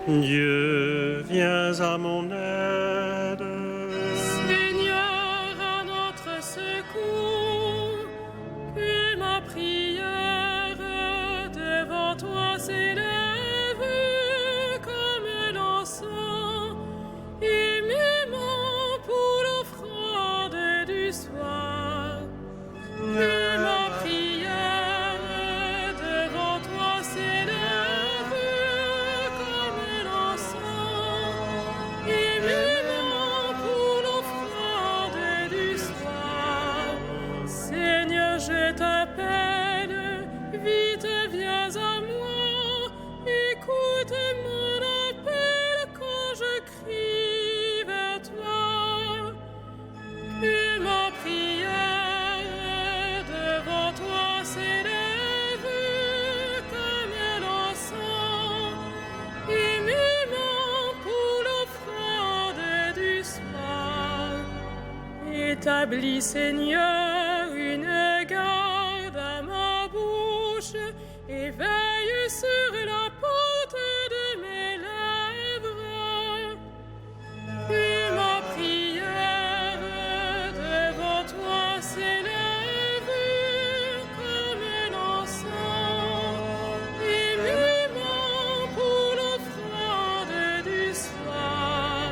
Dieu, viens à mon aide. Seigneur, à notre secours, que ma prière devant toi s'élève comme l'encens, et m'aimant pour l'offrande du soir. Que ma prière devant toi s'élève comme l'encens, et m'aimant pour l'offrande du soir. Seigneur, je t'appelle, vite viens à moi, écoute mon appel quand je crie vers toi. Que ma prière devant toi s'élève comme l'encens, et m'aimant pour l'offrande du soir. Établis, Seigneur, une garde à ma bouche, et veille sur la porte de mes lèvres. Que ma prière devant toi s'élève comme l'encens, et m'aimant pour l'offrande du soir.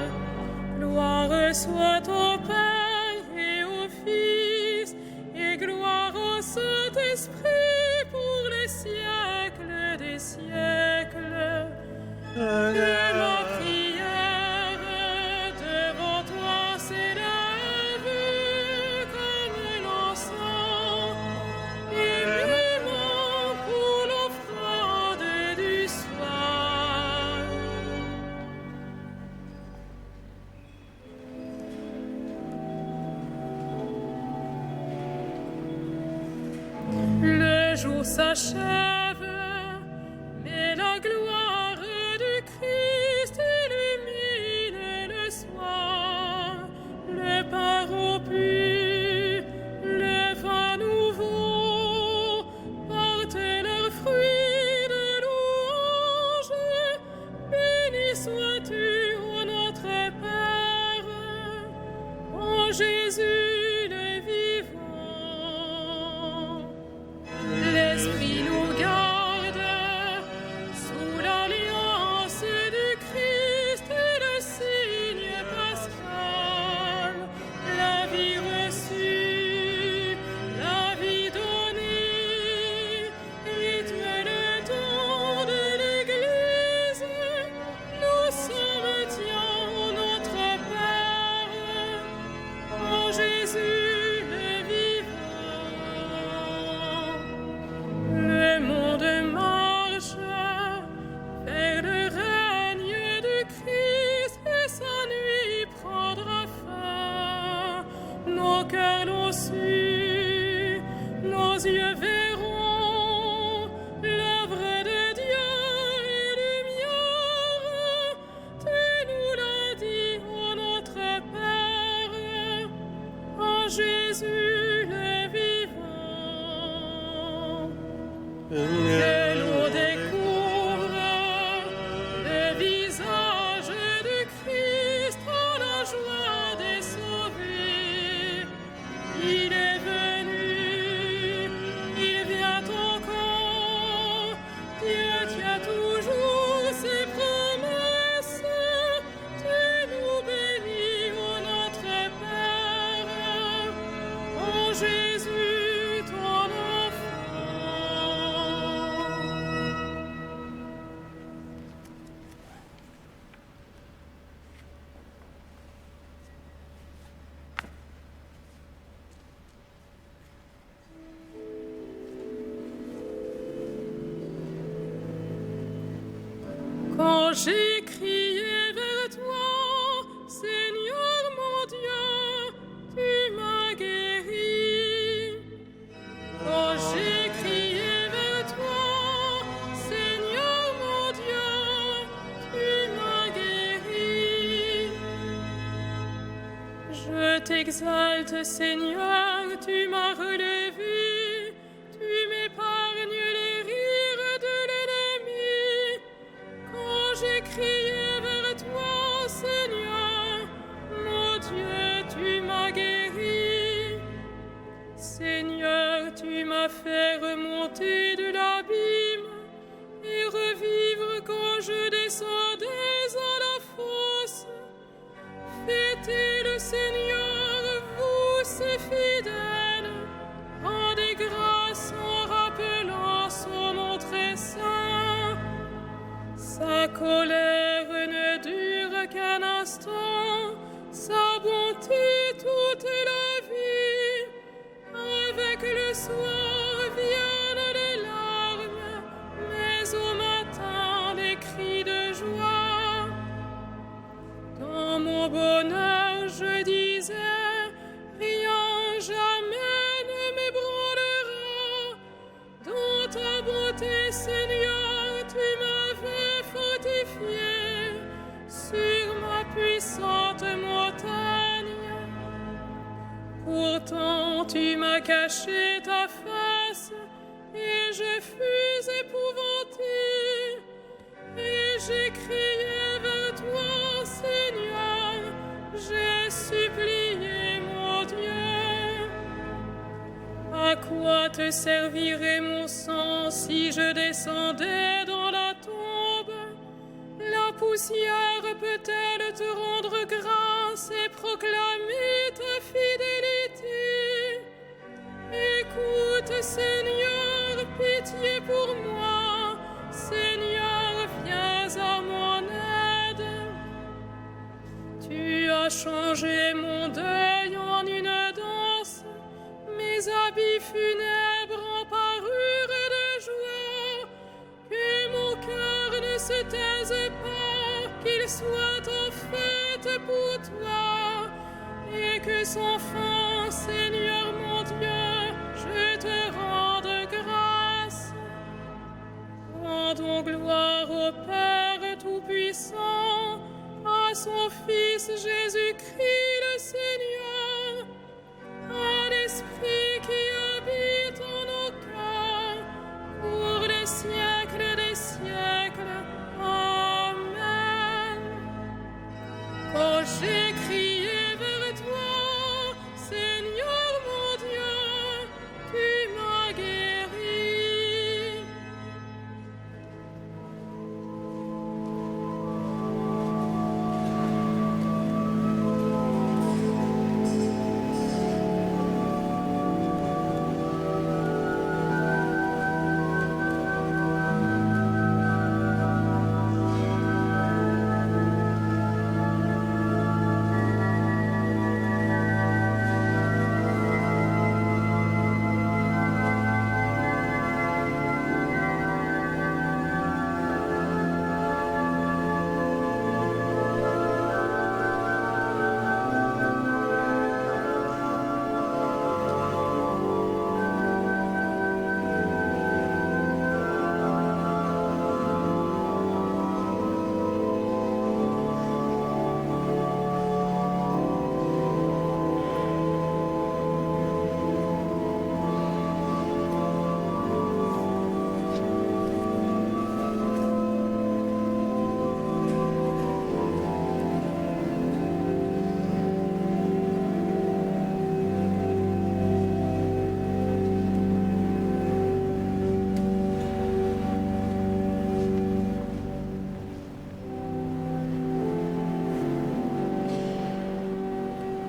Gloire soit au Père et au Fils, et gloire au Saint-Esprit pour les siècles des siècles. Que ma prière devant toi s'élève comme l'encens, et m'aimant pour l'offrande du soir. Le jour s'achève, mais la gloire du Christ illumine le soir. Le pain rompu, le vin nouveau, portent leurs fruits de louange. Béni sois-tu, ô notre Père, en Jésus le vivant. L'Esprit nous garde sous l'alliance du Christ et le signe pascal. La vie reçue, la vie donnée, rythme le don de l'Église. Nous sommes tiens, ô notre Père, en Jésus le vivant. Le monde marche vers le règne du Christ, et sa nuit prendra fin. Nos cœurs l'ont su, nos yeux verront l'œuvre de Dieu et lumière. Tu nous l'as dit, ô notre Père, en Jésus le vivant. Que l'on découvre le visage du Christ en la joie des sauvés. Il est venu, il vient encore. Dieu tient toujours ses promesses. Tu nous bénis, ô notre Père, en Jésus ton enfant. Quand j'ai crié vers toi, Seigneur mon Dieu, tu m'as guéri. Quand j'ai crié vers toi, Seigneur mon Dieu, tu m'as guéri. Je t'exalte, Seigneur, tu m'as relevé, tu m'épargnes les rires de l'ennemi. Quand j'ai crié vers toi, Seigneur. Mon Dieu, tu m'as guéri. Seigneur, tu m'as fait remonter de l'abîme et revivre quand je descendais à la fosse. Fêtez le Seigneur, vous, ses fidèles. Rendez grâce en rappelant son nom très saint. Sa colère ne dure qu'un instant, sa bonté toute la vie. Avec le soir viennent les larmes, mais au matin les cris de joie. Dans mon bonheur je disais, rien jamais ne m'ébranlera. Dans ta bonté, Seigneur, tu m'avais fortifié sur ma puissante montagne. Pourtant tu m'as caché ta face et je fus épouvanté. Et j'ai crié vers toi, Seigneur, j'ai supplié mon Dieu. À quoi te servirait mon sang si je descendais dans la tombe? La poussière peut-elle te rendre grâce et proclamer ta fidélité? Écoute, Seigneur, pitié pour moi. Seigneur, viens à mon aide. Tu as changé mon deuil en une danse. Mes habits funèbres en parure de joie. Que mon cœur ne se taise pas, qu'il soit en fête pour toi. Et que sans fin, Seigneur mon Dieu, je te rende grâce. Rendons gloire au Père Tout-Puissant, à son Fils Jésus-Christ le Seigneur, à l'Esprit qui habite en nos cœurs, pour les siècles des siècles. Amen. Quand j'ai crié vers toi, Seigneur mon Dieu, tu m'as guéri.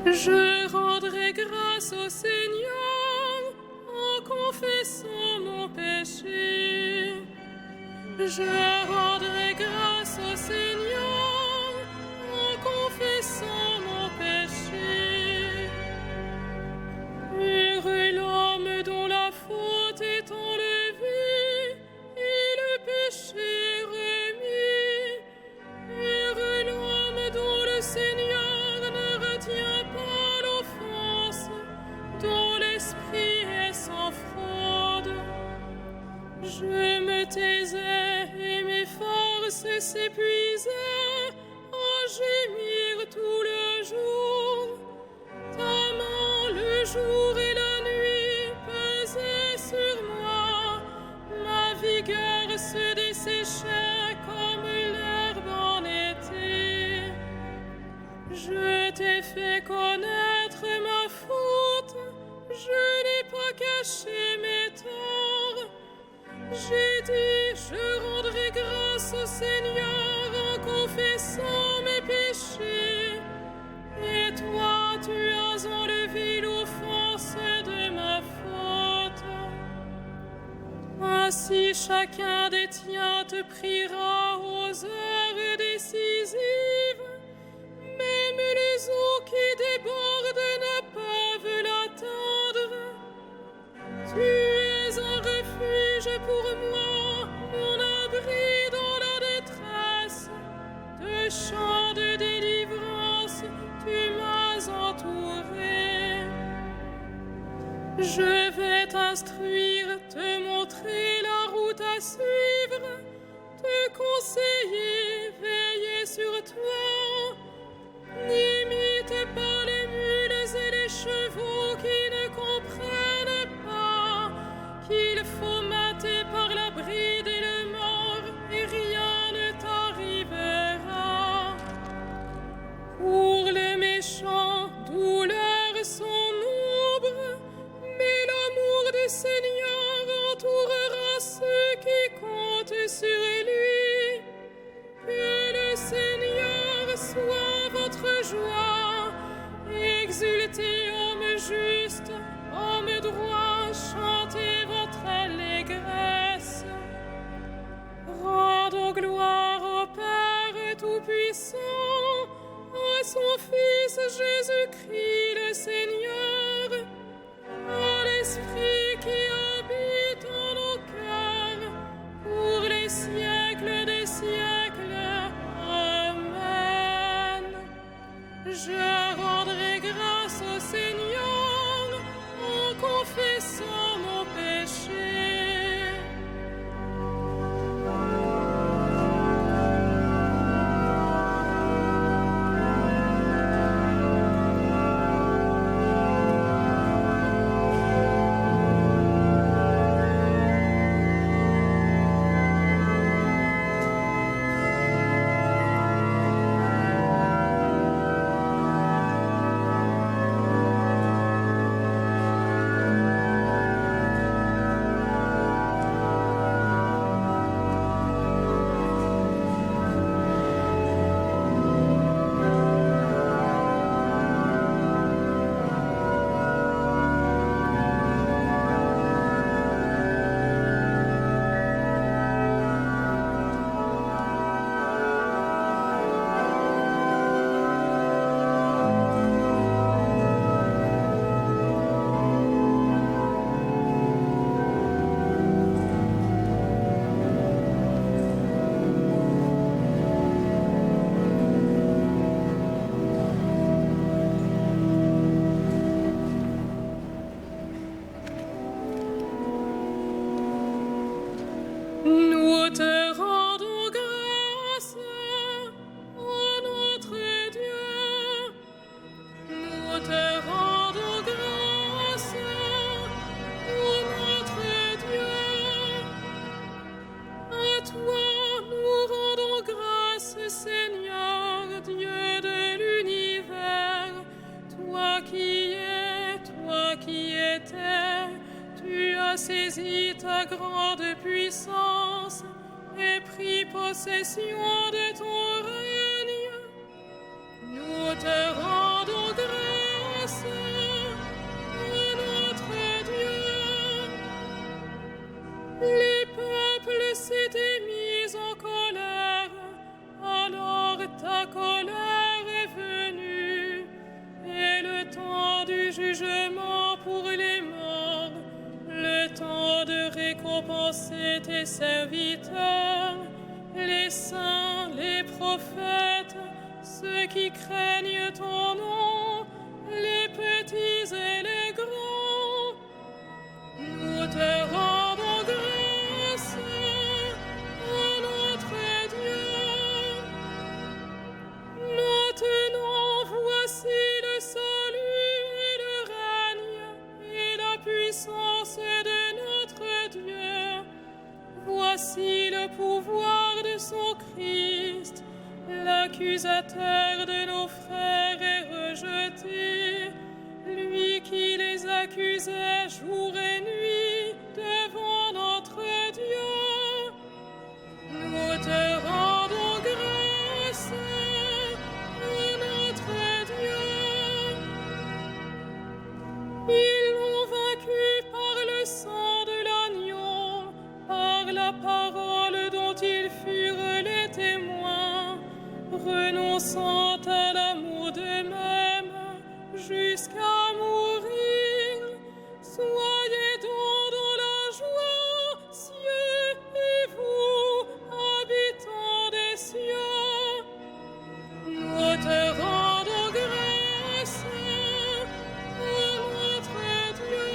Je rendrai grâce au Seigneur en confessant mon péché. Je rendrai grâce au Seigneur en confessant mon péché. Heureux l'homme dont la faute est enlevée et le péché remis. Heureux l'homme dont le Seigneur ne retient pas l'offense, dont l'esprit est sans fraude. Je me taisais et mes forces s'épuisaient à gémir tout le jour. Ta main, le jour et la nuit pesaient sur moi. Ma vigueur se desséchait comme l'herbe en Seigneur, en confessant mes péchés, et toi, tu as enlevé l'offense de ma faute. Ainsi, chacun des tiens te priera aux heures décisives. Même les eaux qui débordent ne peuvent l'atteindre. Tu es un refuge pour moi, mon abri dans la détresse. De chants de délivrance, tu m'as entouré. Je vais t'instruire, te montrer la route à suivre, te conseiller, veiller sur toi. N'imite pas les mules et les chevaux qui ne comprennent pas qu'il faut mater par la bride et le mort et rien ne t'arrivera. Pour les méchants, douleurs sont nombres, mais l'amour du Seigneur entourera ceux qui comptent sur lui. Que le Seigneur soit votre joie, exultez, hommes justes, hommes droits, chantez votre allégresse. Rendons gloire au Père Tout-Puissant, à son Fils Jésus-Christ le Seigneur, à l'Esprit qui habite en nos cœurs, pour les siècles des siècles. Amen. Je rendrai grâce au Seigneur en confessant mon péché. Nous te rendons grâce, ô notre Dieu. Nous te rendons grâce, ô notre Dieu. À toi nous rendons grâce, Seigneur, Dieu de l'univers. Toi qui es, toi qui étais, tu as saisi ta grande puissance et pris possession de ton règne. Nous te rendons grâce, ô notre Dieu. Les peuples s'étaient mis en colère, alors ta colère est venue, et le temps du jugement pour les morts, le temps de récompenser tes serviteurs, les saints, les prophètes, ceux qui craignent ton nom, les petits et les grands. Nous te rendons grâce, ô notre Dieu. Maintenant, voici le salut et le règne et la puissance de notre Dieu. Voici le pouvoir de son Christ. L'accusateur de nos frères est rejeté, lui qui les accusait jour et nuit devant notre Dieu. Nous te rendons renonçant à l'amour d'eux-mêmes jusqu'à mourir. Soyez donc dans la joie, cieux et vous, habitants des cieux. Nous te rendons grâce, ô notre Dieu.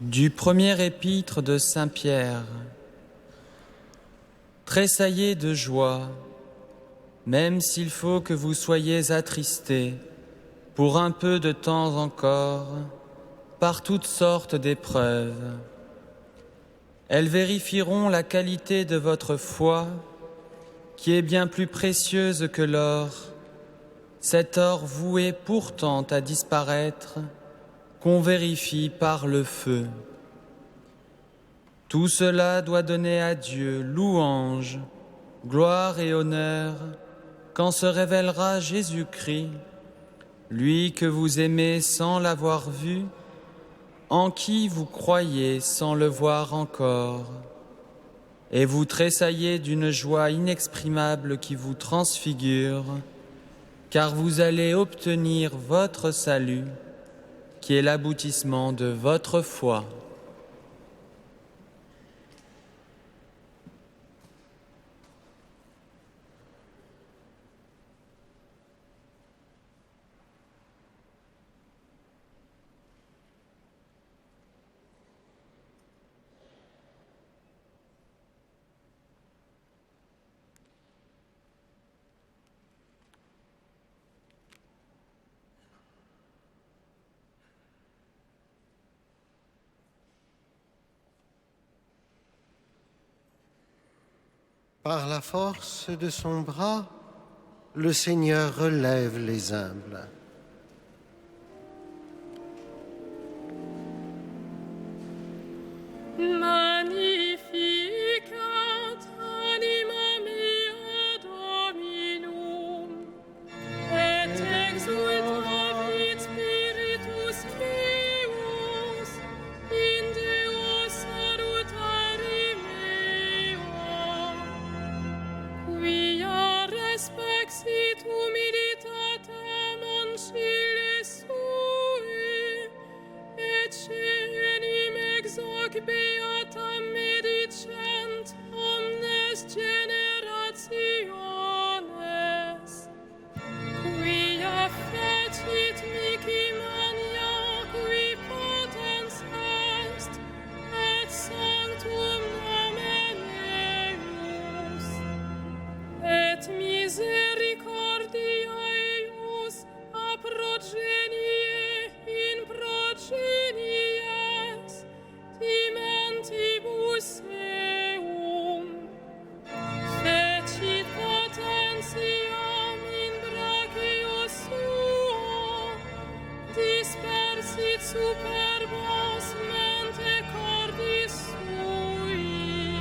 Du premier épître de Saint Pierre. Tressaillez de joie, même s'il faut que vous soyez attristés pour un peu de temps encore par toutes sortes d'épreuves. Elles vérifieront la qualité de votre foi, qui est bien plus précieuse que l'or, cet or voué pourtant à disparaître, qu'on vérifie par le feu. Tout cela doit donner à Dieu louange, gloire et honneur quand se révélera Jésus-Christ, lui que vous aimez sans l'avoir vu, en qui vous croyez sans le voir encore, et vous tressaillez d'une joie inexprimable qui vous transfigure, car vous allez obtenir votre salut, qui est l'aboutissement de votre foi. Par la force de son bras, le Seigneur relève les humbles. Magnificat animam mea Dominum, et exultavit spiritus meus in Deo salutari meo, quia respexit humilitatem ancille sui, et cenim ex hoc beatam medicent omnes generationes, quia fecit mihi mania qui potens est, et sanctum nomen eius, et misericordia eius a progenie in progenies dimentibus eum, fecit potentiam in brachio suo, dispersit superbos mente cordis sui,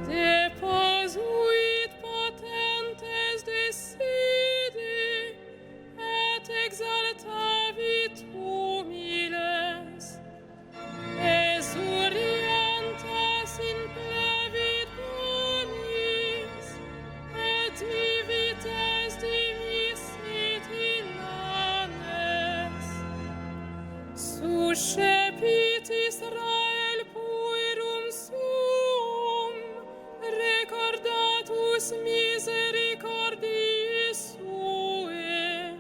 deposuit potentes desidi, et exaltavit humiles, exurientas in plevit bonis, et divites dimisit in manes. Suscepit Israel puerum suum, recordatus misericordiis sue,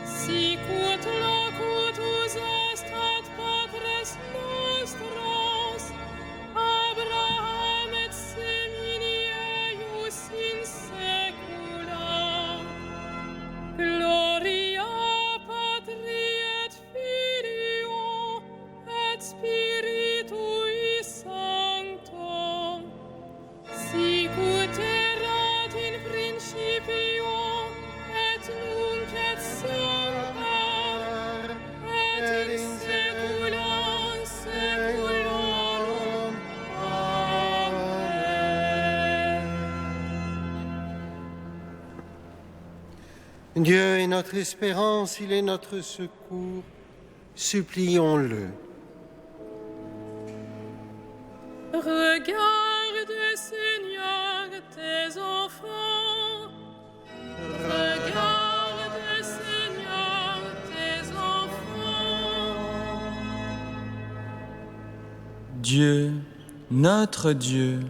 sicut locutus est ad patres nostros, Abraham et semini eius in saecula. Gloria Patri et Filio et Spiritui Sancto, sicut erat in principio et nunc et semper, et in saecula saeculorum. Amen. Dieu est notre espérance, il est notre secours. Supplions-le. Regarde, Seigneur, tes enfants. Regarde, Seigneur, tes enfants. Dieu, notre Dieu,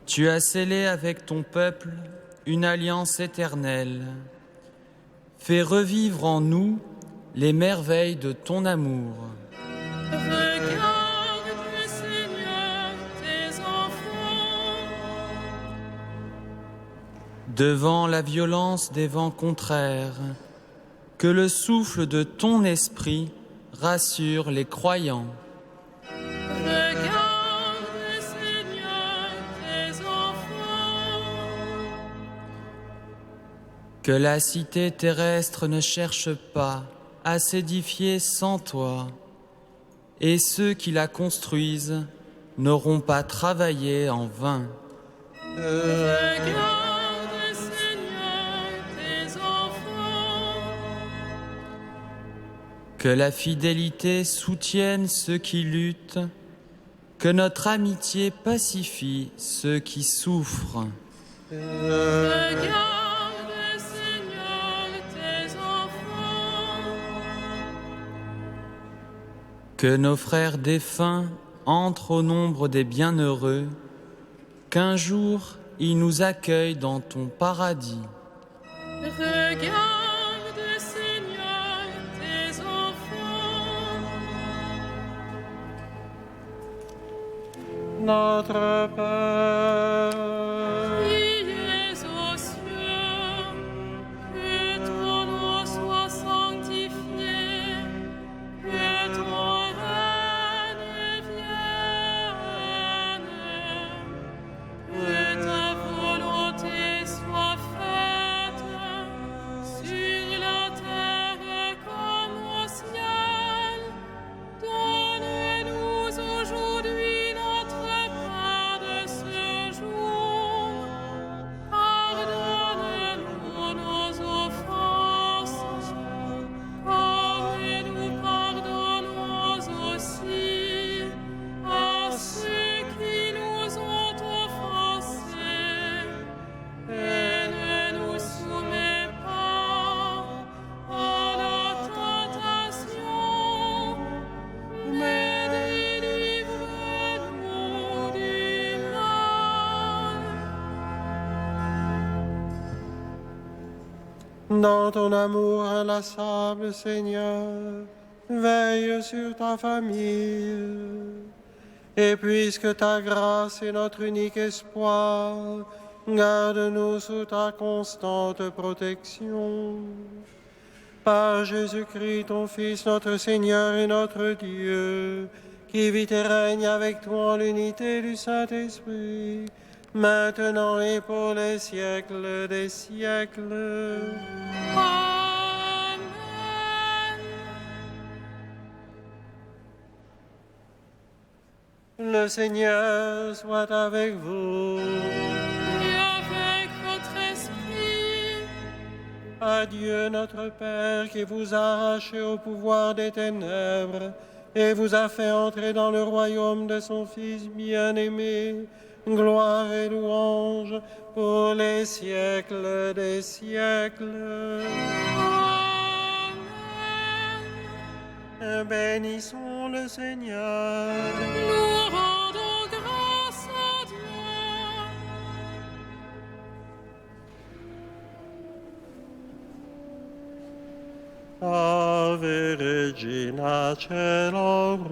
tu as scellé avec ton peuple une alliance éternelle. Fais revivre en nous les merveilles de ton amour. Regarde, Seigneur, tes enfants. Devant la violence des vents contraires, que le souffle de ton esprit rassure les croyants. Regarde, Seigneur, tes enfants. Que la cité terrestre ne cherche pas à s'édifier sans toi, et ceux qui la construisent n'auront pas travaillé en vain. Regarde, Seigneur, tes enfants. Que la fidélité soutienne ceux qui luttent, que notre amitié pacifie ceux qui souffrent. Regarde, Seigneur, tes enfants. Que nos frères défunts entrent au nombre des bienheureux, qu'un jour ils nous accueillent dans ton paradis. Regarde, Seigneur, tes enfants. Notre Père, Qui es aux cieux, que ton nom soit sanctifié, que ton règne vienne, que ta volonté soit faite sur la terre comme au ciel. Donne-nous aujourd'hui notre pain de ce jour. Pardonne-nous nos offenses, comme nous pardonnons aussi à ceux qui nous ont offensés. Et ne nous soumets pas à la tentation, mais délivre-nous du mal. dans ton amour inlassable, Seigneur, veille sur ta famille. Et puisque ta grâce est notre unique espoir, garde-nous sous ta constante protection. Par Jésus-Christ, ton Fils, notre Seigneur et notre Dieu, qui vit et règne avec toi en l'unité du Saint-Esprit, maintenant et pour les siècles des siècles. Amen. Le Seigneur soit avec vous. Et avec votre esprit, Adieu notre Père qui vous a arraché au pouvoir des ténèbres et vous a fait entrer dans le royaume de son Fils bien-aimé. Gloire et louange pour les siècles des siècles. Amen. Bénissons le Seigneur. Nous rendons grâce à Dieu. Ave Regina Caelorum.